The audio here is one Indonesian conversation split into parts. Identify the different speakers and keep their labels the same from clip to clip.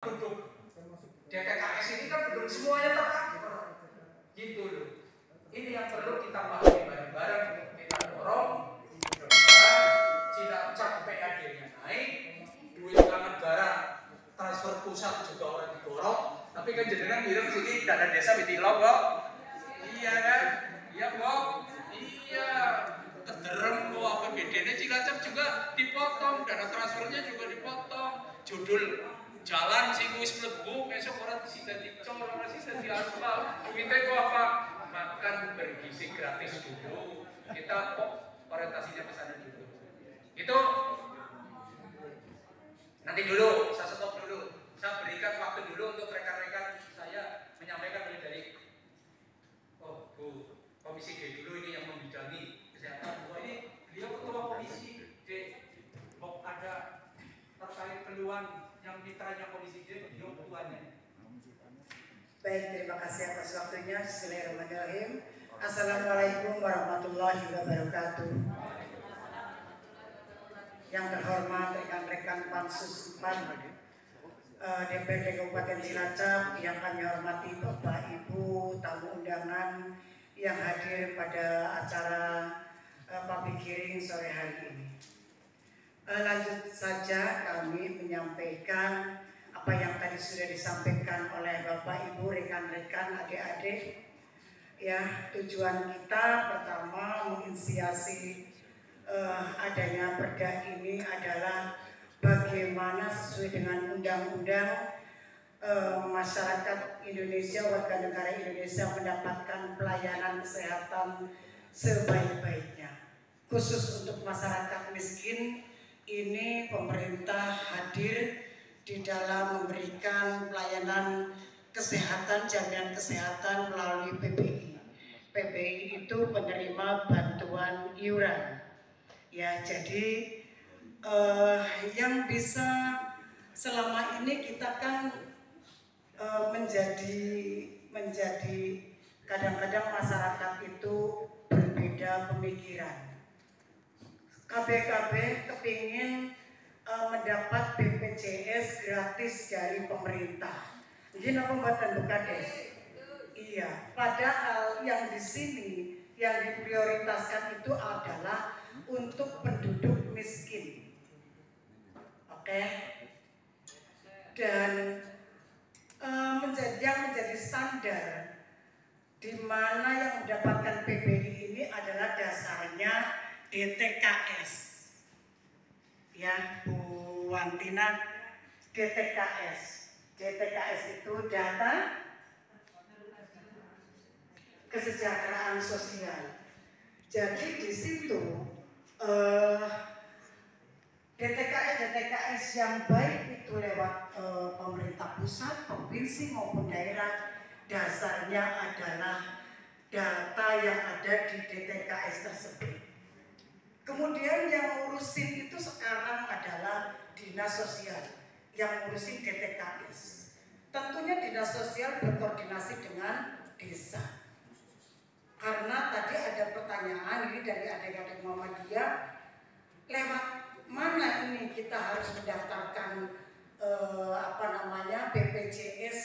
Speaker 1: penduduk DTKS ini kan belum semuanya tercover, gitu loh. Ini yang perlu kita pahami bareng-bareng, kita dorong mudah-mudahan Cilacap PAD-nya naik, duit negara transfer pusat juga orang didorong, tapi kan jenengan ngirim sini dana desa ditilo kok, iya kan, iya kok, iya, kederem kok APBD-nya Cilacap juga dipotong, dana transfernya juga dipotong, judul jalan sing wis mlebu esuk ora disida dicor, ora disida diaspal, duitnya kok apa? Makan bergizi gratis dulu, kita kok orientasinya ke sana dulu. Itu nanti dulu, saya stop dulu. Saya berikan waktu dulu untuk rekan-rekan saya menyampaikan mulai dari Bu Komisi D dulu ini yang membidangi kesehatan. Wah ini beliau ketua komisi D. Kok ada terkait keluhan yang mitranya komisi D, beliau ketuanya.
Speaker 2: Baik, terima kasih atas waktunya. Bismillahirrahmanirrahim. Assalamualaikum warahmatullahi wabarakatuh. Yang terhormat rekan-rekan Pansus 4 DPRD Kabupaten Cilacap, yang kami hormati Bapak Ibu tamu undangan yang hadir pada acara public hearing sore hari ini. Lanjut saja kami menyampaikan apa yang tadi sudah disampaikan oleh Bapak Ibu, rekan-rekan, adik-adik. Ya, tujuan kita pertama menginisiasi adanya perda ini adalah bagaimana sesuai dengan undang-undang masyarakat Indonesia, warga negara Indonesia mendapatkan pelayanan kesehatan sebaik-baiknya. Khusus untuk masyarakat miskin, ini pemerintah hadir di dalam memberikan pelayanan kesehatan, jaminan kesehatan melalui PBI. PBI itu penerima bantuan iuran. Ya, jadi yang bisa selama ini kita kan menjadi kadang-kadang masyarakat itu berbeda pemikiran. KB kepingin mendapat BPJS gratis dari pemerintah. Jadi apa buatan Bukades? Iya, padahal yang di sini yang diprioritaskan itu adalah untuk penduduk miskin. Oke. Dan yang menjadi standar di mana yang mendapatkan PBI ini adalah dasarnya DTKS. Ya, Bu Wantina, DTKS. DTKS itu data kesejahteraan sosial. Jadi di situ DTKS yang baik itu lewat pemerintah pusat, provinsi maupun daerah, dasarnya adalah data yang ada di DTKS tersebut. Kemudian yang ngurusin itu sekarang adalah dinas sosial yang ngurusin DTKS. Tentunya dinas sosial berkoordinasi dengan desa. Karena tadi ada pertanyaan ini dari adik-adik Muhammadiyah, lewat mana ini kita harus mendaftarkan BPJS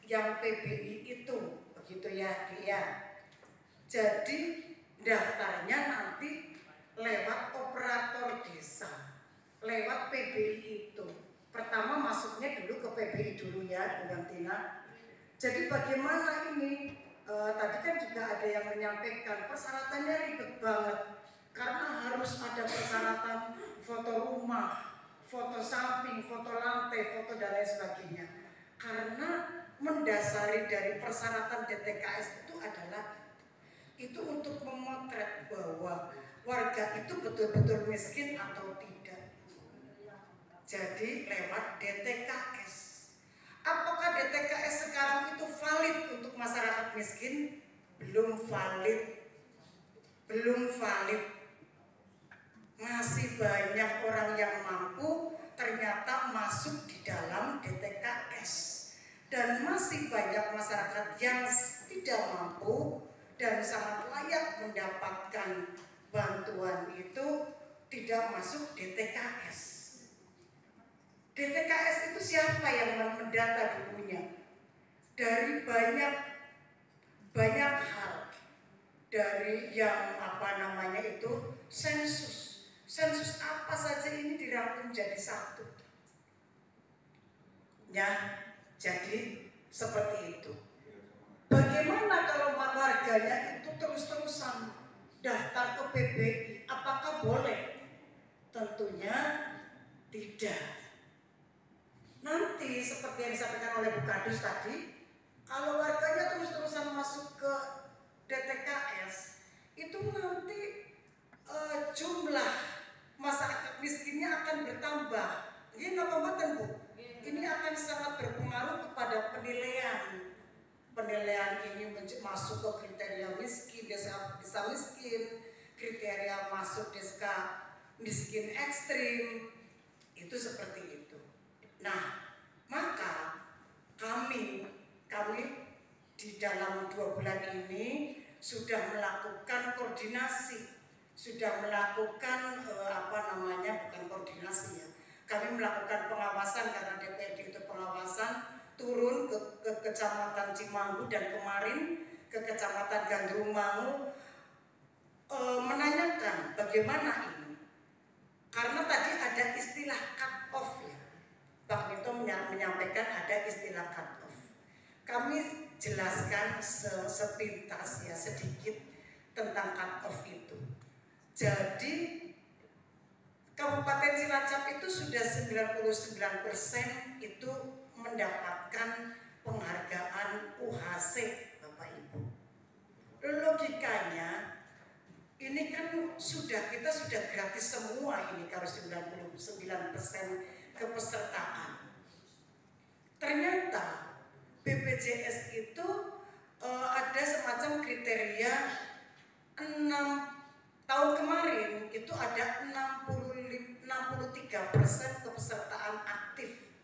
Speaker 2: yang PBI itu, begitu ya dia. Jadi daftarnya nanti lewat operator desa, lewat PBI itu. Pertama masuknya dulu ke PBI dulu ya, Bu Tina. Jadi bagaimana ini? Tadi kan juga ada yang menyampaikan persyaratannya ribet banget karena harus ada persyaratan foto rumah, foto samping, foto lantai, foto dan lain sebagainya. Karena mendasari dari persyaratan DTKS itu adalah itu untuk memotret bahwa warga itu betul-betul miskin atau tidak. Jadi lewat DTKS. Apakah DTKS sekarang itu valid untuk masyarakat miskin? Belum valid. Belum valid. Masih banyak orang yang mampu ternyata masuk di dalam DTKS. Dan masih banyak masyarakat yang tidak mampu dan sangat layak mendapatkan bantuan itu tidak masuk DTKS. DTKS itu siapa yang mendata dulunya? Dari banyak hal, dari yang itu sensus. Sensus apa saja ini dirangkum jadi satu. Ya, jadi seperti itu. Bagaimana kalau warganya itu terus-terusan daftar ke PBI? Apakah boleh? Tentunya tidak. Nanti seperti yang disampaikan oleh Bu Kadus tadi, kalau warganya terus-terusan masuk ke DTKS, itu nanti jumlah masyarakat miskinnya akan bertambah. Ini nggak pembatas, Bu. Ini akan sangat berpengaruh kepada penilaian ini masuk ke kriteria miskin, desa miskin, kriteria masuk desa miskin ekstrim, itu seperti itu. Nah, maka kami di dalam 2 bulan ini sudah melakukan koordinasi, sudah melakukan bukan koordinasi ya. Kami melakukan pengawasan karena DPD itu pengawasan, turun ke Kecamatan Cimanggu dan kemarin ke Kecamatan Gandrumangu menanyakan bagaimana ini. Karena tadi ada istilah cut off ya. Pak Nito menyampaikan ada istilah cut off. Kami jelaskan sepintas ya sedikit tentang cut off itu. Jadi Kabupaten Cilacap itu sudah 99% itu mendapatkan penghargaan UHC, Bapak Ibu. Logikanya ini kan kita sudah gratis semua ini kalau 99% kepesertaan. Ternyata BPJS itu ada semacam kriteria 6 tahun kemarin itu ada 63% kepesertaan aktif.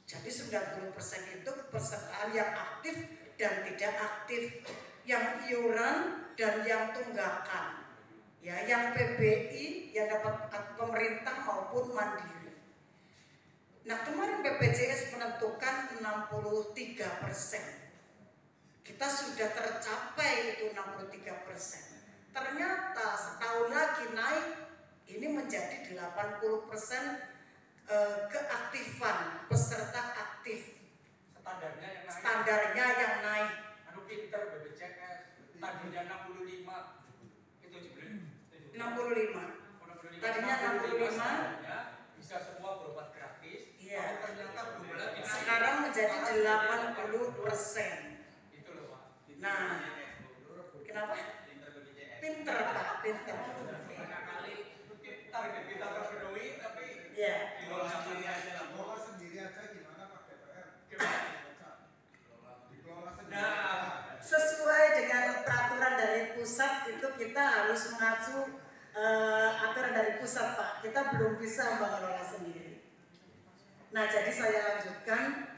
Speaker 2: Jadi 90% itu kepesertaan yang aktif dan tidak aktif, yang iuran dan yang tunggakan. Ya, yang PBI yang dapat pemerintah maupun mandiri. Nah, kemarin BPJS menentukan 63%. Kita sudah tercapai itu 63%. Ternyata setahun lagi naik, ini menjadi 80% keaktifan peserta aktif. Standarnya yang naik.
Speaker 1: Pinter BPJS, tadinya 65, itu
Speaker 2: 65. Tadinya 65.
Speaker 1: Bisa semua berobat gratis.
Speaker 2: Iya.
Speaker 1: Ternyata belum lagi.
Speaker 2: Sekarang menjadi 80%.
Speaker 1: Itu loh Pak.
Speaker 2: Nah, kenapa? Pinter Pak, pinter.
Speaker 1: Kali target kita terpenuhi, tapi
Speaker 2: ya.
Speaker 3: Dikelola sendiri aja gimana Pak DPR?
Speaker 2: Nah, sesuai dengan peraturan dari pusat itu kita harus mengacu aturan dari pusat Pak. Kita belum bisa mengelola sendiri. Nah, jadi saya lanjutkan.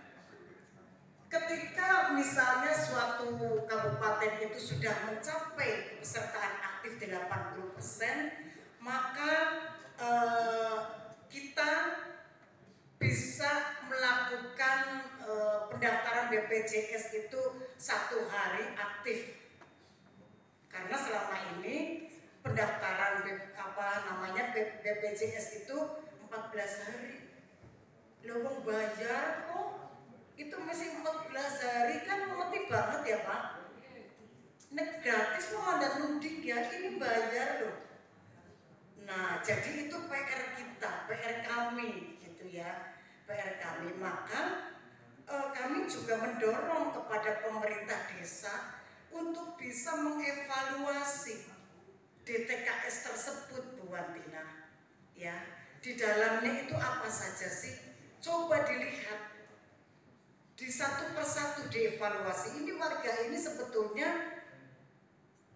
Speaker 2: Ketika misalnya suatu kabupaten itu sudah mencapai kepesertaan aktif 80%, maka kita bisa melakukan pendaftaran BPJS itu 1 hari aktif. Karena selama ini pendaftaran BPJS itu 14 hari. Lo bayar kok itu masih 14 hari, kan mati banget ya Pak. Gratis mau ada nundik ya, ini bayar loh. Nah, jadi itu PR kita, PR kami gitu ya, PR kami. Maka kami juga mendorong kepada pemerintah desa untuk bisa mengevaluasi DTKS tersebut, Bu Wantina. Ya, di dalamnya itu apa saja sih? Coba dilihat. Di satu persatu dievaluasi. Ini warga ini sebetulnya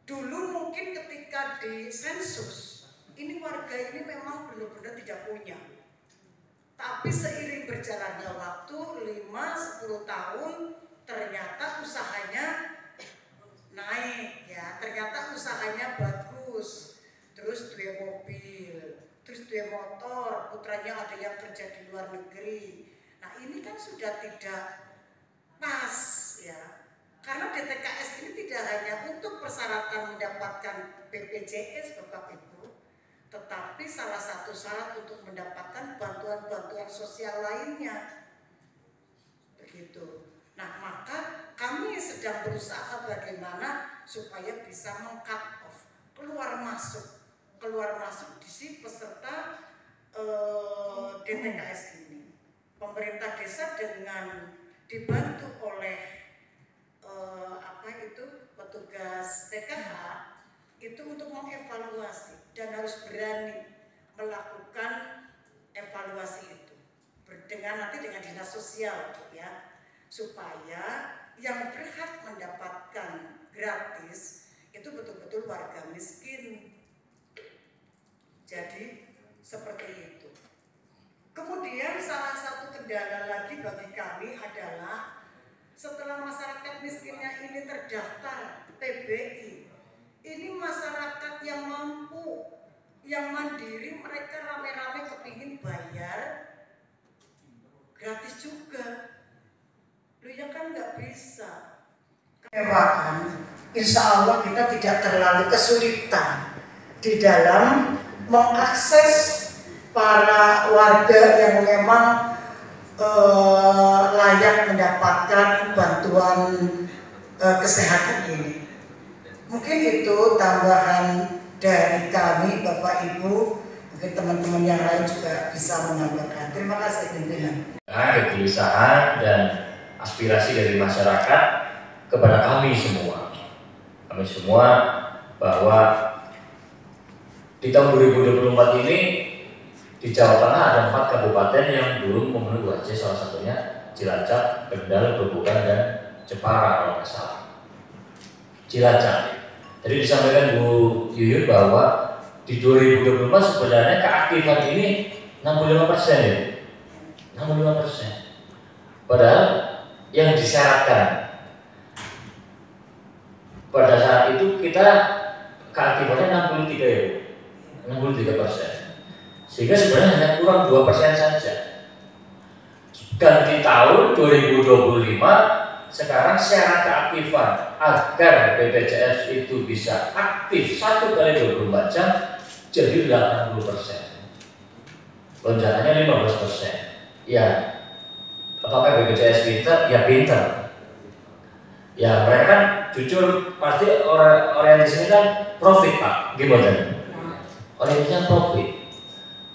Speaker 2: dulu mungkin ketika di sensus, ini warga ini memang benar-benar tidak punya. Tapi seiring berjalannya waktu 5-10 tahun, ternyata usahanya naik ya, ternyata usahanya bagus. Terus 2 mobil, terus dia motor, putranya ada yang kerja di luar negeri. Nah ini kan sudah tidak pas ya. Karena DTKS ini tidak hanya untuk persyaratan mendapatkan BPJS Bapak Ibu, tetapi salah satu syarat untuk mendapatkan bantuan-bantuan sosial lainnya. Begitu. Nah maka kami sedang berusaha bagaimana supaya bisa meng-cut off, keluar masuk di si peserta DTKS ini. Pemerintah desa dengan dibantu oleh petugas TKH itu untuk mengevaluasi dan harus berani melakukan evaluasi itu dengan dinas sosial ya, supaya yang berhak mendapatkan gratis itu betul-betul warga miskin. Jadi seperti itu. Kemudian salah satu kendala lagi bagi kami adalah setelah masyarakat miskinnya ini terdaftar PBI, ini masyarakat yang mampu, yang mandiri, mereka rame-rame kepingin bayar gratis juga. Lu ya kan nggak bisa. Kemewahan, insya Allah kita tidak terlalu kesulitan di dalam mengakses para warga yang memang layak mendapatkan bantuan kesehatan ini. Mungkin itu tambahan dari kami, Bapak Ibu. Mungkin teman-teman yang lain juga bisa menambahkan. Terima kasih pimpinan.
Speaker 4: Kegelisahan dan aspirasi dari masyarakat kepada kami semua. Kami semua bahwa di tahun 2024 ini di Jawa Tengah ada 4 kabupaten yang belum memenuhi wajib, salah satunya Cilacap, Kendal, Grobogan, dan Jepara kalau nggak salah. Cilacap. Tadi disampaikan Bu Yuyun bahwa di 2024 sebenarnya keaktifan ini 65% ya. 65%. Padahal yang disyaratkan pada saat itu kita keaktifannya 63 ya. 63%. Sehingga sebenarnya hanya kurang 2% saja. Ganti tahun 2025, sekarang syarat keaktifan agar BPJS itu bisa aktif 1 kali 24 jam jadi 80%. Lonjakannya 15%. Ya, apakah BPJS pintar? Ya pintar. Ya mereka kan jujur pasti orang di sini kan profit Pak, gimana? Orientasinya profit.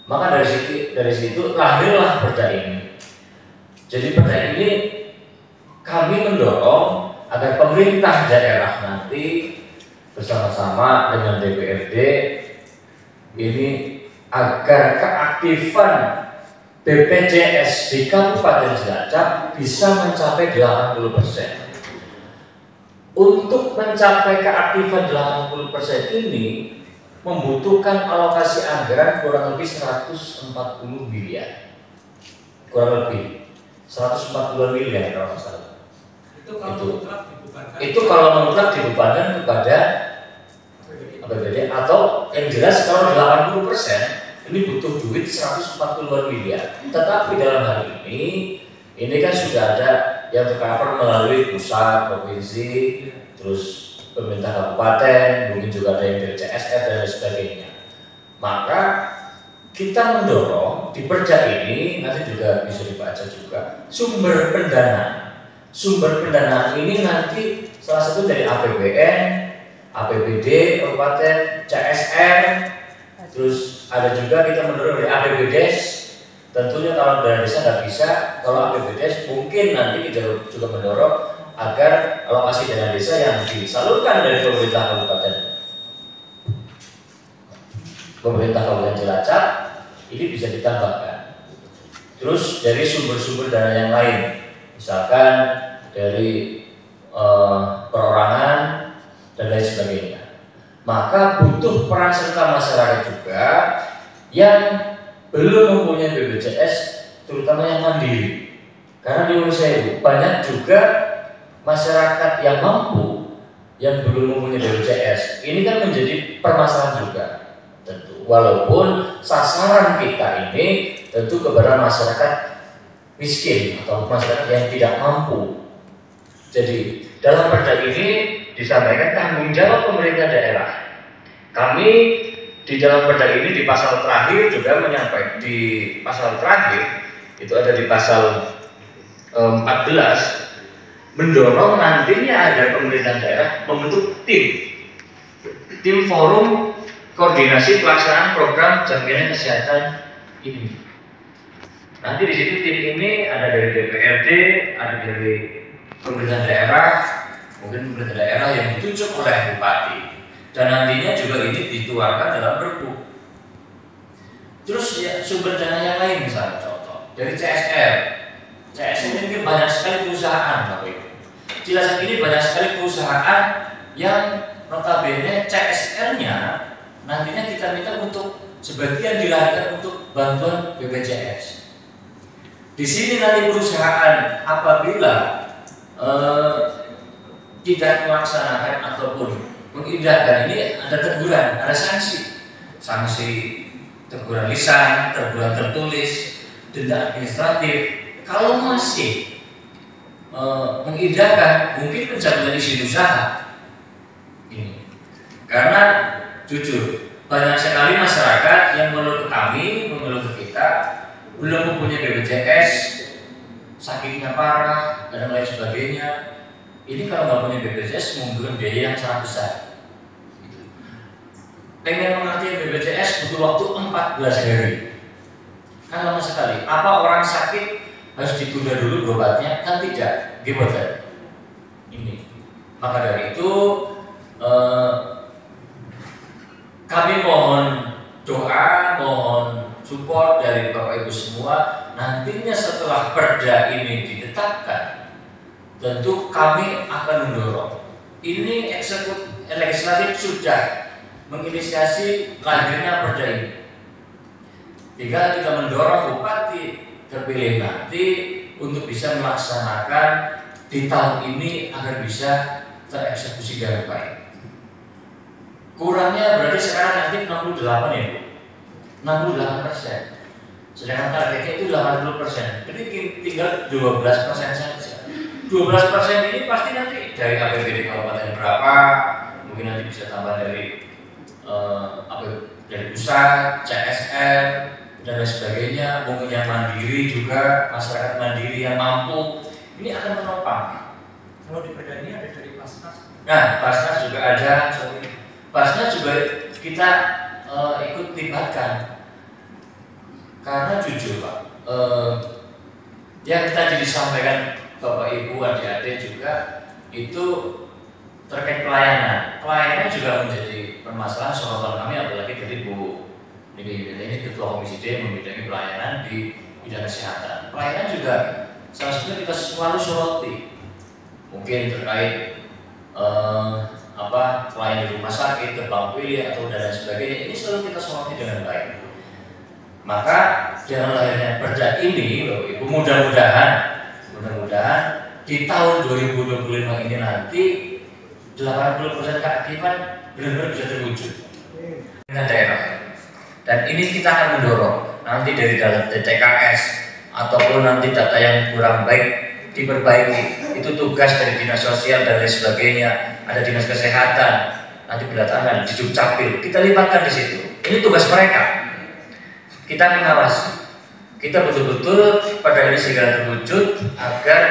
Speaker 4: Maka dari situ lahirlah perda ini. Jadi perda ini kami mendorong agar pemerintah daerah nanti bersama-sama dengan DPRD ini agar keaktifan BPJS di Kabupaten Cilacap bisa mencapai 80%. Untuk mencapai keaktifan 80% ini membutuhkan alokasi anggaran kurang lebih 140 miliar. Kurang lebih 140 miliar kalau nggak salah. Itu kalau mutlak dibebankan kepada APBD, atau yang jelas kalau 80% ini butuh duit 140 miliar. Tetapi dalam hal ini kan sudah ada yang tercover melalui pusat, provinsi, terus pemerintah kabupaten, mungkin juga ada yang dari CSR dan lain sebagainya. Maka kita mendorong di perda ini nanti juga bisa dibaca juga sumber pendanaan. Sumber pendanaan ini nanti salah satu dari APBN, APBD kabupaten, CSR, terus ada juga kita mendorong dari APBDes. Tentunya kalau dana desa nggak bisa, kalau APBDes mungkin nanti kita juga mendorong agar alokasi dana desa yang disalurkan dari pemerintah Kabupaten Cilacap ini bisa ditambahkan. Terus dari sumber-sumber dana yang lain, misalkan dari perorangan dan lain sebagainya. Maka butuh peran serta masyarakat juga yang belum mempunyai BPJS, terutama yang mandiri. Karena di Indonesia banyak juga masyarakat yang mampu yang belum mempunyai BPJS. Ini kan menjadi permasalahan juga. tentu. Walaupun sasaran kita ini tentu kepada masyarakat miskin atau masyarakat yang tidak mampu. Jadi dalam perda ini disampaikan tanggung jawab pemerintah daerah. Kami di dalam perda ini di pasal terakhir juga menyampaikan, di pasal terakhir itu ada di pasal 14, mendorong nantinya ada pemerintah daerah membentuk tim forum koordinasi pelaksanaan program jaminan kesehatan ini. Nanti di situ tim ini ada dari DPRD, ada dari pemerintah daerah, mungkin pemerintah daerah yang ditunjuk oleh bupati, dan nantinya juga ini dituangkan dalam perpu. Terus ya, sumber dana yang lain misalnya contoh dari CSR ini banyak sekali perusahaan, Bapak Ibu. Cilacap ini banyak sekali perusahaan yang notabene CSR-nya nantinya kita minta untuk sebagian dilarikan untuk bantuan BPJS. Di sini nanti perusahaan apabila tidak melaksanakan ataupun mengindahkan ini ada teguran, ada sanksi teguran lisan, teguran tertulis, denda administratif. Kalau masih mengindahkan, mungkin pencabutan izin usaha ini. Karena jujur banyak sekali masyarakat yang mengeluh ke kami, mengeluh ke kita, belum mempunyai BPJS, sakitnya parah dan lain sebagainya. Ini kalau nggak punya BPJS membutuhkan biaya yang sangat besar. Pengen mengerti BPJS butuh waktu 14 hari. Kan lama sekali. Apa orang sakit harus ditunda dulu berobatnya? Kan tidak, gimana? Ini. Maka dari itu kami mohon doa, mohon support dari Bapak Ibu semua. Nantinya setelah perda ini ditetapkan, tentu kami akan mendorong. Ini legislatif sudah menginisiasi lahirnya perda ini. Tinggal kita mendorong bupati terpilih nanti untuk bisa melaksanakan di tahun ini agar bisa tereksekusi dengan baik. Kurangnya berarti sekarang nanti 68 ya Bu? 68%. Sedangkan targetnya itu 80%. Jadi tinggal 12% saja. 12% ini pasti nanti dari APBD kabupaten berapa, mungkin nanti bisa tambah dari dari pusat, CSR dan lain sebagainya, mungkin yang mandiri juga, masyarakat mandiri yang mampu, ini akan menopang. Kalau di perda ini ada dari Basnas. Nah, Basnas juga ada, Basnas juga kita ikut libatkan. Karena jujur Pak, yang tadi disampaikan Bapak Ibu, adik-adik juga itu terkait pelayanan. Pelayanan juga menjadi permasalahan sorotan kami, apalagi dari Bu ini Ketua Komisi D membidangi pelayanan di bidang kesehatan. Pelayanan juga salah satunya kita selalu soroti, mungkin terkait pelayanan di rumah sakit, terbang pilih atau dan sebagainya. Ini selalu kita soroti dengan baik. Maka dengan lahirnya perda ini, Bapak Ibu, mudah-mudahan di tahun 2025 ini nanti 80% keaktifan benar-benar bisa terwujud dengan daerah. Dan ini kita akan mendorong nanti dari dalam TKS ataupun nanti data yang kurang baik diperbaiki. Itu tugas dari dinas sosial dan lain sebagainya. Ada dinas kesehatan, nanti pendataan di Dukcapil. Kita libatkan di situ. Ini tugas mereka. Kita mengawasi. Kita betul-betul pada ini segera terwujud agar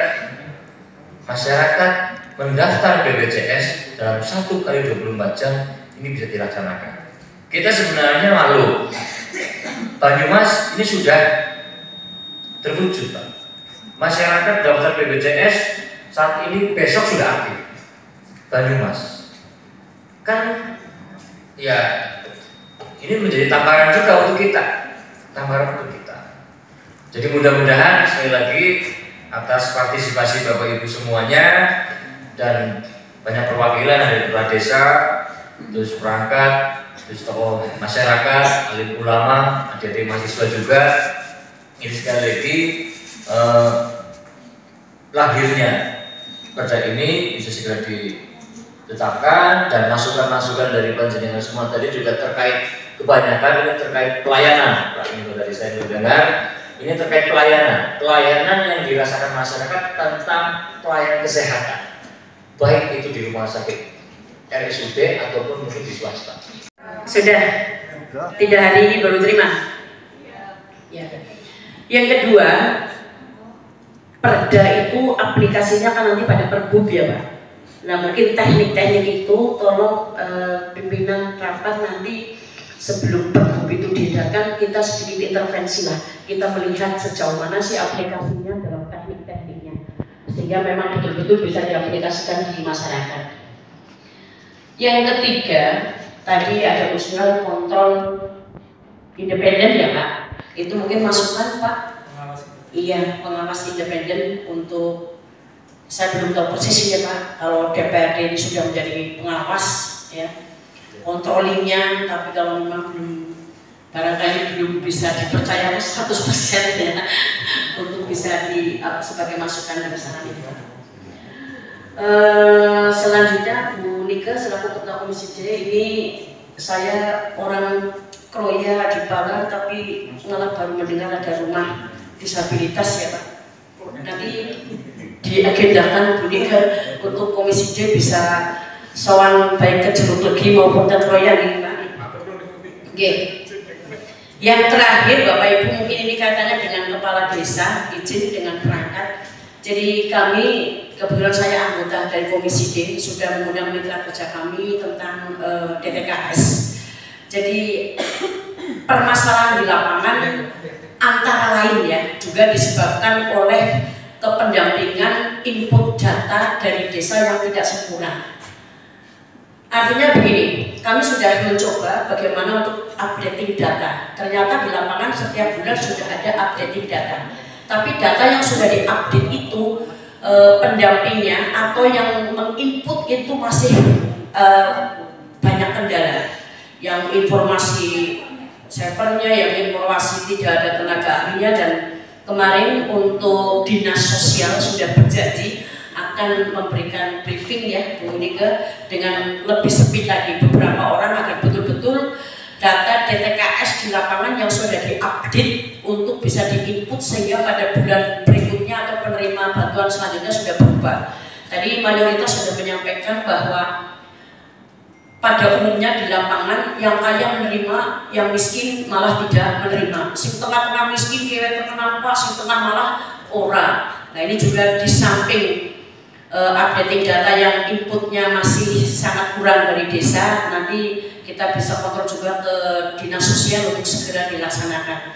Speaker 4: masyarakat mendaftar BPJS dalam 1x24 jam ini bisa dilaksanakan. Kita sebenarnya malu. Banyumas ini sudah terwujud Pak. Masyarakat daftar BPJS saat ini besok sudah aktif. Banyumas kan ya ini menjadi tamparan juga untuk kita. Jadi mudah-mudahan sekali lagi atas partisipasi Bapak Ibu semuanya dan banyak perwakilan dari kepala desa, terus perangkat, terus tokoh masyarakat, alim ulama, adik-adik mahasiswa juga. Ini sekali lagi lahirnya perda ini bisa segera ditetapkan dan masukan-masukan dari panjenengan semua tadi juga terkait kebanyakan ini terkait pelayanan. Pak Minggu tadi saya mendengar ini terkait pelayanan yang dirasakan masyarakat tentang pelayanan kesehatan, baik itu di rumah sakit RSUD ataupun mungkin di swasta.
Speaker 5: Sudah 3 hari ini baru terima. Ya. Yang kedua, perda itu aplikasinya kan nanti pada Pergub ya Pak. Nah mungkin teknik-teknik itu tolong pimpinan rapat nanti sebelum Pergub itu diadakan kita sedikit intervensi lah. Kita melihat sejauh mana sih aplikasinya dalam teknik-tekniknya, sehingga memang betul-betul bisa diaplikasikan di masyarakat. Yang ketiga, tadi ada usulan kontrol independen ya Pak. Itu mungkin masukan Pak. Iya, pengawas independen untuk, saya belum tahu persisnya Pak, kalau DPRD ini sudah menjadi pengawas ya, controllingnya, tapi kalau memang barangkali belum bisa dipercaya 100% ya, untuk bisa sebagai masukan dan saran itu. Selanjutnya Bu Nika selaku Ketua Komisi D, ini saya orang Kroya di Bala, tapi malah baru mendengar ada rumah disabilitas ya Pak. Nanti diagendakan Bu Nika untuk Komisi D bisa soal baik ke Jeruk Legi maupun ke Kroya nih Pak. Oke. Yang terakhir Bapak Ibu, mungkin ini kaitannya dengan kepala desa, izin dengan perangkat. Jadi kami, kebetulan saya anggota dari Komisi D, sudah mengundang mitra kerja kami tentang DTKS. Jadi permasalahan di lapangan antara lain ya juga disebabkan oleh kependampingan input data dari desa yang tidak sempurna. Artinya begini, kami sudah mencoba bagaimana untuk updating data. Ternyata di lapangan setiap bulan sudah ada updating data. Tapi data yang sudah diupdate itu pendampingnya atau yang menginput itu masih banyak kendala. Yang informasi servernya, yang informasi tidak ada tenaga ahlinya, dan kemarin untuk dinas sosial sudah berjanji akan memberikan briefing ya Bu Nika dengan lebih sempit lagi beberapa orang agar betul-betul data DTKS di lapangan yang sudah diupdate untuk bisa diinput sehingga pada bulan berikutnya atau penerima bantuan selanjutnya sudah berubah. Tadi mayoritas sudah menyampaikan bahwa pada umumnya di lapangan yang kaya menerima, yang miskin malah tidak menerima. Si tengah-tengah miskin, kewet tengah apa, si tengah malah ora. Nah ini juga di samping updating data yang inputnya masih sangat kurang dari desa, nanti kita bisa kontrol juga ke dinas sosial untuk segera dilaksanakan.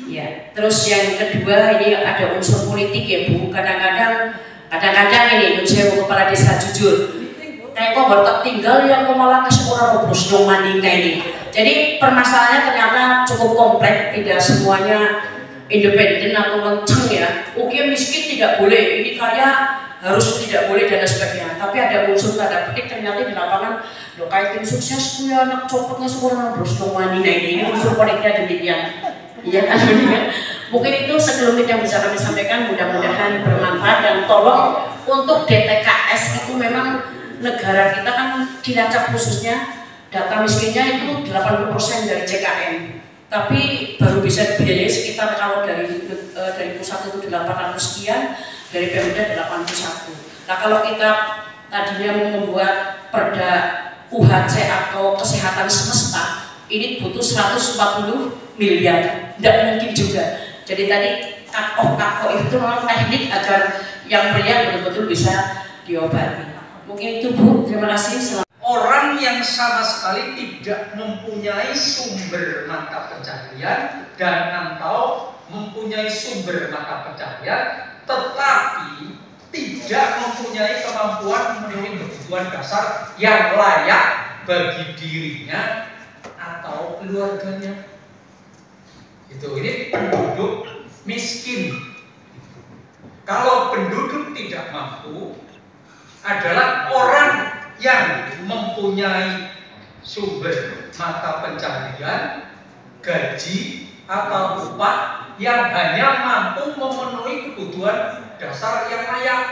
Speaker 5: Ya, terus yang kedua ini ada unsur politik ya Bu. Kadang-kadang ini saya kepala desa jujur, kayak kok baru tinggal yang malah kasih orang obrol dong mandingnya ini. Jadi permasalahannya ternyata cukup kompleks, tidak semuanya independen atau kenceng ya. Oke miskin tidak boleh, ini kaya harus tidak boleh dan sebagainya. Tapi ada unsur tanda petik ternyata di lapangan lo kayak tim sukses punya anak copotnya semua orang terus mandingnya ini unsur politiknya demikian. Iya kan? Mungkin itu sekelumit yang bisa kami sampaikan, mudah-mudahan bermanfaat. Dan tolong untuk DTKS itu memang negara kita kan Cilacap khususnya data miskinnya itu 80% dari CKM, tapi baru bisa dibiayai sekitar kalau dari pusat itu 800 sekian, dari Pemda 81. Nah kalau kita tadinya membuat perda UHC atau kesehatan semesta ini butuh 140 miliar, tidak mungkin juga. Jadi tadi cut-off itu memang teknik agar yang pria betul-betul bisa diobati. Mungkin itu Bu, terima kasih.
Speaker 1: Orang yang sama sekali tidak mempunyai sumber mata pencaharian dan atau mempunyai sumber mata pencaharian tetapi tidak mempunyai kemampuan memenuhi kebutuhan dasar yang layak bagi dirinya atau keluarganya. Ini penduduk miskin. Kalau penduduk tidak mampu adalah orang yang mempunyai sumber mata pencaharian, gaji atau upah yang hanya mampu memenuhi kebutuhan dasar yang layak.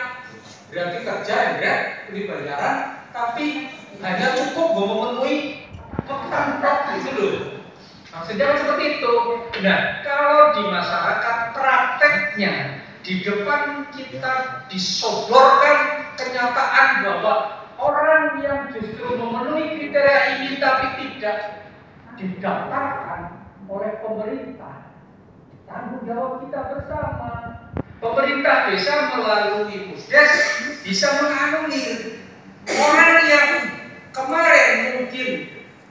Speaker 1: Berarti kerja ya, beri bayaran, tapi hanya cukup memenuhi kepentok gitu loh. Maksudnya kan seperti itu. Nah, kalau di masyarakat prakteknya di depan kita disodorkan kenyataan bahwa orang yang justru memenuhi kriteria ini tapi tidak didaftarkan oleh pemerintah, tanggung jawab kita bersama. Pemerintah desa melalui Pusdes bisa menganulir orang yang kemarin mungkin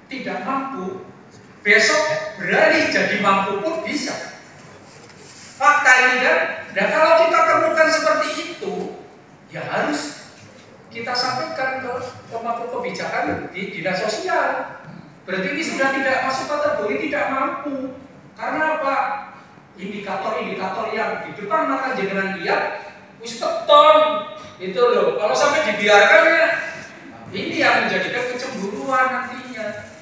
Speaker 1: tidak mampu, besok berani jadi mampu pun bisa. Fakta ini kan. Dan kalau kita temukan seperti itu, ya harus kita sampaikan ke pemangku kebijakan di dinas sosial. Berarti ini sudah tidak masuk kategori tidak mampu. Karena apa? Indikator-indikator yang di depan mata jenengan lihat, wis keton itu loh. Kalau sampai dibiarkan ya, ini yang menjadikan kecemburuan nantinya.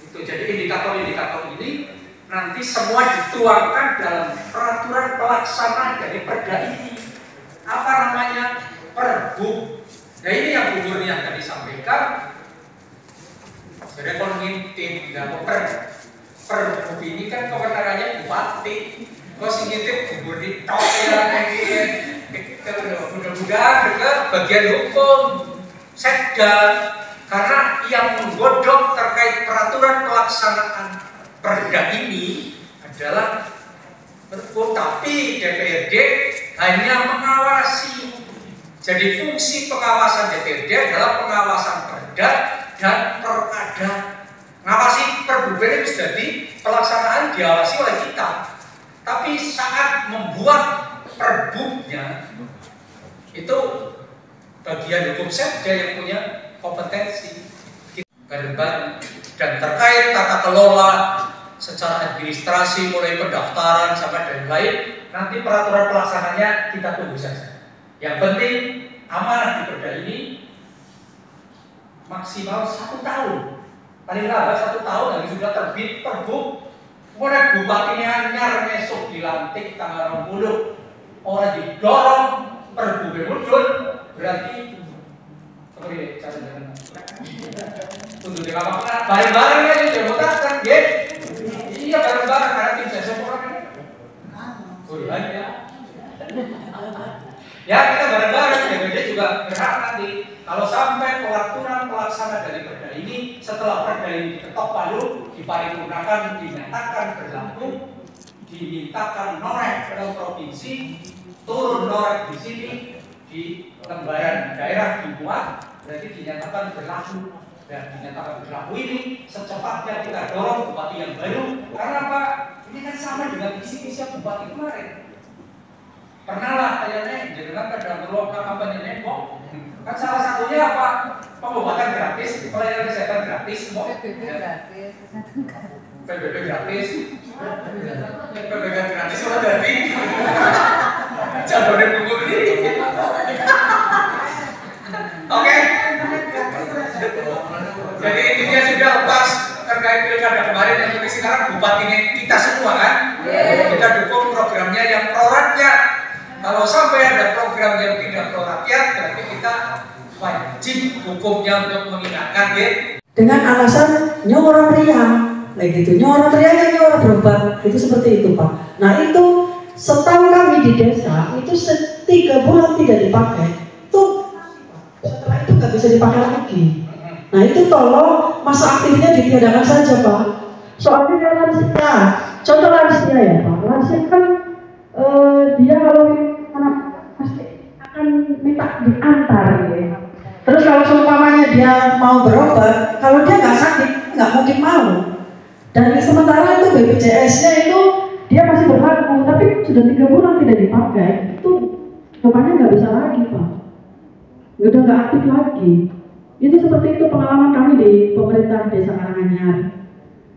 Speaker 1: Itu jadi indikator-indikator ini nanti semua dituangkan dalam peraturan pelaksana dari perda ini. Apa namanya? Perbuk. Nah ini yang Bu Murni yang tadi sampaikan. Jadi kalau ngintip, perbuk ini kan kewenangannya bupati. Kok sih ngintip Bu Murni tok ya mudah-mudahan ke bagian hukum sekda, karena yang menggodok terkait peraturan pelaksanaan perda ini adalah Perpu, tapi DPRD hanya mengawasi. Jadi fungsi pengawasan DPRD adalah pengawasan perda dan perkada. Ngawasi Perbu ini jadi pelaksanaan diawasi oleh kita. Tapi saat membuat perbuknya itu bagian hukum sekda yang punya kompetensi. Dan terkait tata kelola secara administrasi mulai pendaftaran sampai dan lain, nanti peraturan pelaksananya kita tunggu saja. Yang penting amanah di perda ini maksimal 1 tahun, paling lambat 1 tahun lagi sudah terbit perbuk. Mulai bupatinya anyar esok dilantik tanggal 20, orang didorong perbu muncul, berarti seperti cara-cara untuk dikawal bareng-bareng ya demokrat ya. Iya bareng-bareng karena tim saya semua kan. Ya. Ya kita bareng-bareng, DPD juga berhak nanti kalau sampai peraturan pelaksana dari perda ini setelah perda ini diketok palu, diparipurnakan, dinyatakan berlaku, dimintakan norek ke provinsi, turun norek di sini di lembaran daerah dibuat, berarti dinyatakan berlaku. Dan dinyatakan berlaku ini secepatnya kita dorong bupati yang baru. Karena apa? Ini kan sama dengan visi-visi bupati kemarin. Pernah lah kayaknya jangan pada meluangkan kampanye nembok. Kan salah satunya apa? Pengobatan gratis, pelayanan kesehatan gratis, PBB gratis. PBB gratis. PBB gratis sudah jadi. Cabangnya bubuk ini. Oke. Jadi intinya sudah pas terkait pilkada kemarin yang penting sekarang bupatinya kita semua kan. Kita dukung programnya yang pro rakyat. Kalau sampai ada program yang tidak pro rakyat, berarti kita wajib hukumnya untuk mengingatkan ya.
Speaker 5: Dengan alasan nyorong riang, kayak gitu. Nyorong riang, nyorong berobat, itu seperti itu Pak. Nah itu setahu kami di desa itu 3 bulan tidak dipakai. Tuh setelah itu nggak bisa dipakai lagi. Nah itu tolong masa aktifnya ditiadakan saja Pak. Soalnya lansia, contoh lansia ya Pak. Lansia kan dia kalau anak pasti akan minta diantar ya. Terus kalau seumpamanya dia mau berobat, kalau dia nggak sakit nggak mungkin mau. Dan sementara itu BPJS-nya itu dia masih berlaku, tapi sudah 3 bulan tidak dipakai, itu depannya nggak bisa lagi Pak. Udah nggak aktif lagi. Itu seperti itu pengalaman kami di pemerintah Desa Karanganyar.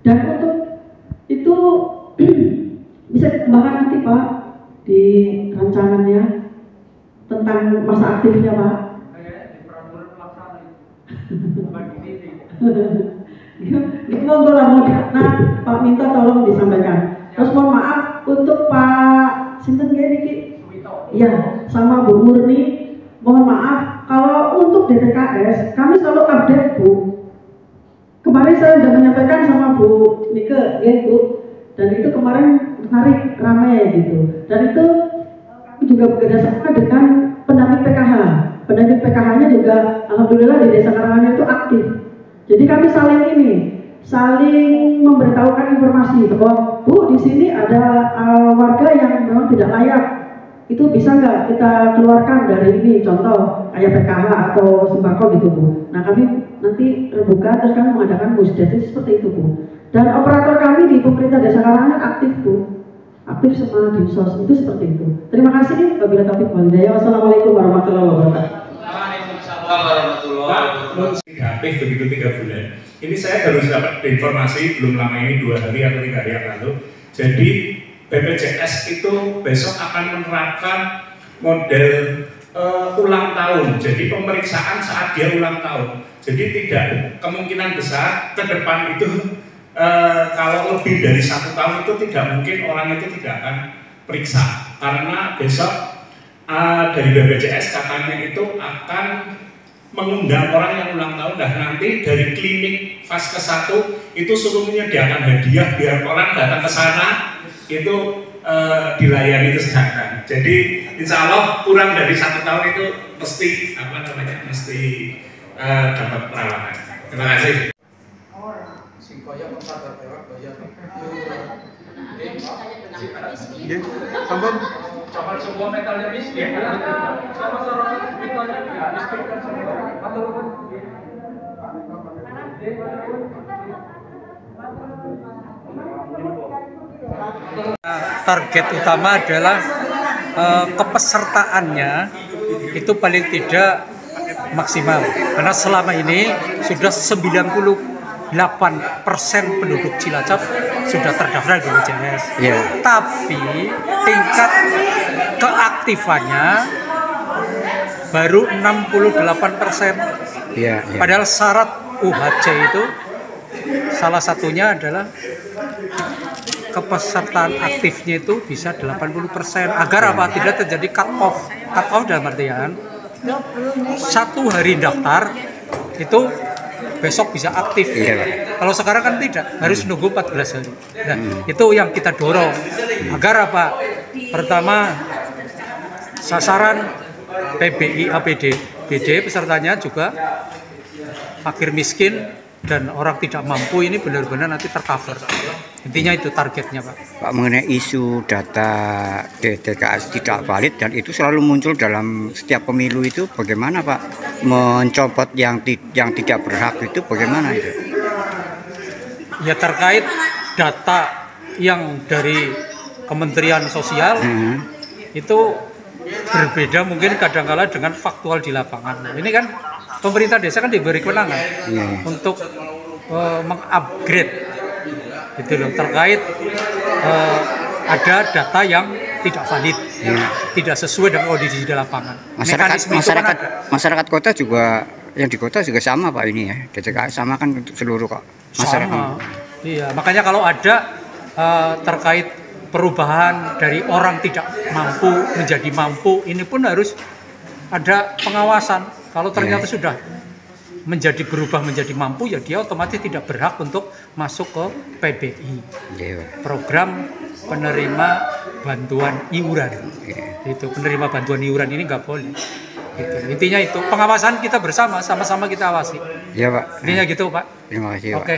Speaker 5: Dan untuk itu bisa dikembangkan nanti Pak di rancangannya tentang masa aktifnya Pak. Monggo lah nah Pak minta tolong disampaikan. Terus mohon maaf untuk Pak Sinten Niki, ya sama Bu Murni. Mohon maaf, kalau untuk DTKS, kami selalu update Bu. Kemarin saya sudah menyampaikan
Speaker 6: sampaikan sama Bu Nike, ya Bu. Dan itu kemarin menarik, ramai gitu. Dan itu kami juga bekerjasama dengan pendamping PKH. Pendamping PKH-nya juga alhamdulillah di Desa Karangan itu aktif. Jadi kami saling memberitahukan informasi bahwa Bu di sini ada warga yang memang tidak layak. Itu bisa nggak kita keluarkan dari ini, contoh kayak PKH atau sembako gitu Bu. Nah kami nanti terbuka terus kami mengadakan musdes seperti itu Bu. Dan operator kami di pemerintah Desa Karangan aktif Bu, aktif sama Dinsos itu seperti itu. Terima kasih. Wabillahi taufiq wal hidayah. Wassalamualaikum warahmatullahi wabarakatuh.
Speaker 1: Waalaikumsalam warahmatullahi wabarakatuh.
Speaker 7: Aktif begitu 3 bulan. Ini saya baru dapat informasi belum lama ini 2 hari atau 3 hari yang lalu. Jadi BPJS itu besok akan menerapkan model ulang tahun. Jadi pemeriksaan saat dia ulang tahun. Jadi tidak kemungkinan besar ke depan itu kalau lebih dari 1 tahun itu tidak mungkin orang itu tidak akan periksa. Karena besok dari BPJS katanya itu akan mengundang orang yang ulang tahun. Dan nanti dari klinik fase ke-1 itu suruh menyediakan hadiah biar orang datang ke sana itu dilayani kesehatan. Jadi insya Allah kurang dari 1 tahun itu mesti mesti dapat perawatan. Terima kasih.
Speaker 1: Si kaya mensadar lewat bayar. Sama semua metalnya miskin. Sama metalnya miskin kan semua. Target utama adalah kepesertaannya itu paling tidak maksimal karena selama ini sudah 98% penduduk Cilacap sudah terdaftar di BPJS. Tapi tingkat keaktifannya baru 68%. Padahal syarat UHC itu salah satunya adalah kepesertaan aktifnya itu bisa 80% agar apa tidak terjadi cut off dalam artian 1 hari daftar itu besok bisa aktif. Kalau sekarang kan tidak, harus nunggu 14 hari. Nah, itu yang kita dorong agar apa? Pertama sasaran PBI APD BD pesertanya juga fakir miskin dan orang tidak mampu ini benar-benar nanti tercover. Intinya itu targetnya Pak.
Speaker 8: Mengenai isu data DTKS tidak valid dan itu selalu muncul dalam setiap pemilu itu bagaimana Pak? Mencopot yang tidak berhak itu bagaimana itu?
Speaker 1: Ya terkait data yang dari Kementerian Sosial itu berbeda mungkin kadang-kala dengan faktual di lapangan. Ini kan pemerintah desa kan diberi kewenangan untuk mengupgrade gitu loh, terkait ada data yang tidak valid, tidak sesuai dengan kondisi di lapangan.
Speaker 8: Masyarakat kota juga yang di kota juga sama Pak ini ya, DTKS sama kan untuk seluruh kok masyarakat.
Speaker 1: Sama. Iya, makanya kalau ada terkait perubahan dari orang tidak mampu menjadi mampu, ini pun harus ada pengawasan. Kalau ternyata sudah berubah menjadi mampu, ya dia otomatis tidak berhak untuk masuk ke PBI, program penerima bantuan iuran. Itu penerima bantuan iuran ini nggak boleh. Gitu. Intinya itu pengawasan kita bersama, sama-sama kita awasi.
Speaker 8: Iya Pak.
Speaker 1: Intinya gitu Pak.
Speaker 8: Terima kasih Pak.
Speaker 1: Oke.